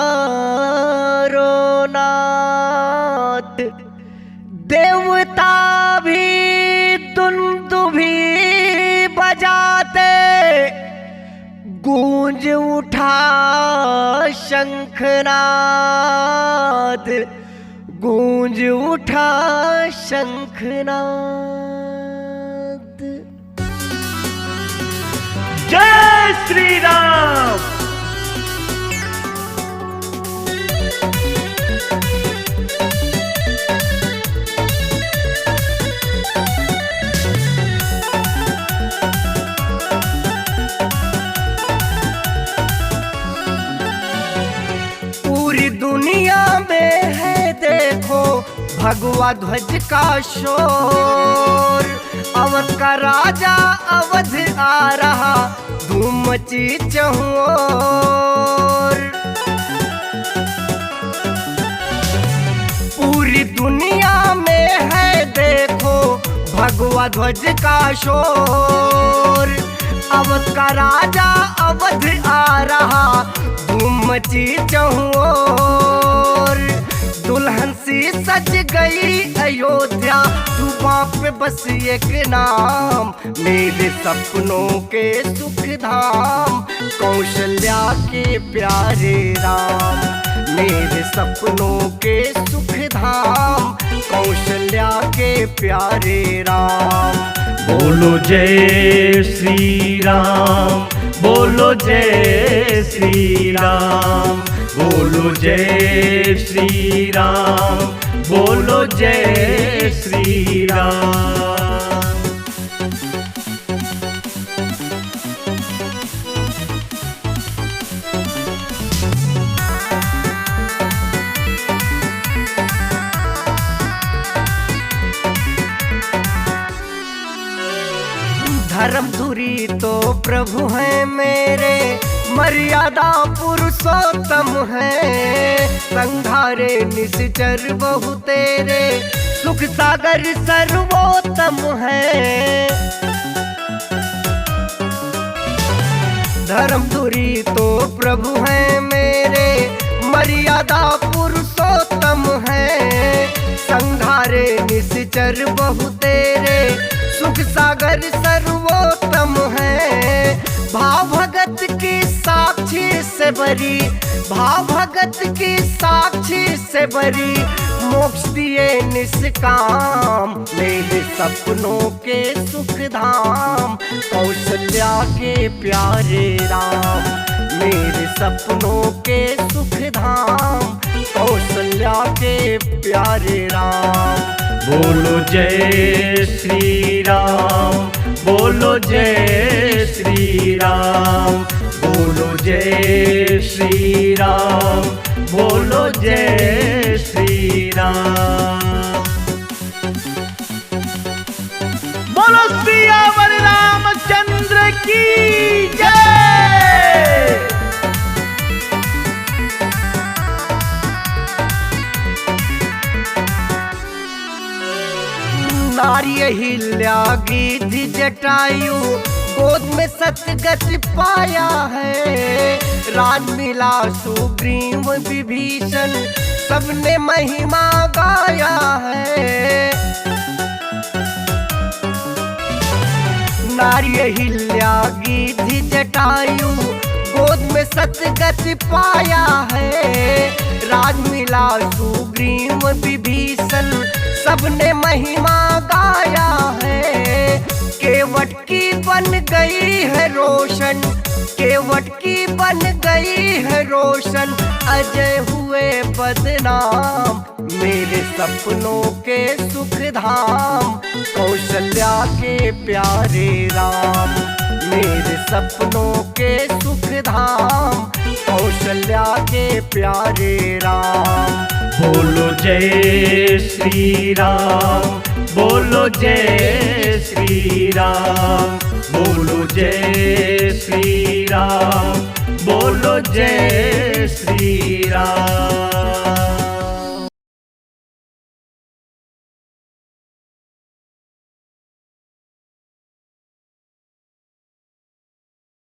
तुम्हारो नाथ, देवता भी दुंदुभी बजाते, गूंज उठा शंखनाद, गूंज उठा शंखनाद। जय श्री राम। पूरी दुनिया में है देखो भगवा ध्वज का शोर, अवध का राजा अवध आ रहा, धूम मची चहुं ओर। पूरी दुनिया में है देखो भगवा ध्वज का शोर, अवध का राजा अवध आ रहा, धूम मची चहुं ओर। दुल्हन सी सज गई अयोध्या, जुबां पे बस एक नाम, मेरे सपनों के सुख धाम, कौशल्या के प्यारे राम। मेरे सपनों के सुख धाम, कौशल्या के प्यारे राम। बोलो जय श्री राम, बोलो जय श्री राम, बोलो जय श्री राम, बोलो जय श्री राम। धर्मधुरी तो प्रभु हैं मेरे, मर्यादा पुरुषोत्तम है, संघारे निश्चर बहु तेरे, सुख सागर सर्वोत्तम है। धर्मधुरी तो प्रभु हैं मेरे, मर्यादा पुरुषोत्तम है, संघारे निश्चर बहु तेरे, सुख सागर सर्वोत्तम है। भाव भगत की साक्षी से बरी, भाव भगत की साक्षी से बरी, मोक्ष दिए निष्काम, मेरे सपनों के सुख धाम, कौशल्या के प्यारे राम। मेरे सपनों के सुख धाम, कौशल्या के प्यारे राम। बोलो जय श्री राम, बोलो जय श्री राम, बोलो जय श्री राम, बोलो जय श्री राम। बोलो सियावर रामचंद्र की जय। नारी अहिल्या गिद्धि जटायु, गोद में सतगति पाया है, राज मिला सुग्रीव विभीषण, सबने महिमा गाया है। नारी अहिल्या गिद्धि जटायु, गोद में सतगति पाया है, राज मिला सुग्रीव विभीषण, सबने महिमा गाया है। केवट की बन गई है रोशन, केवट की बन गई है रोशन, अजय हुए बदनाम, मेरे सपनों के सुख धाम, कौशल्या के प्यारे राम। मेरे सपनों के सुख धाम, कौशल्या के प्यारे राम। बोलो जय श्री राम, बोलो जय श्री राम, बोलो जय श्री राम, बोलो जय श्री राम।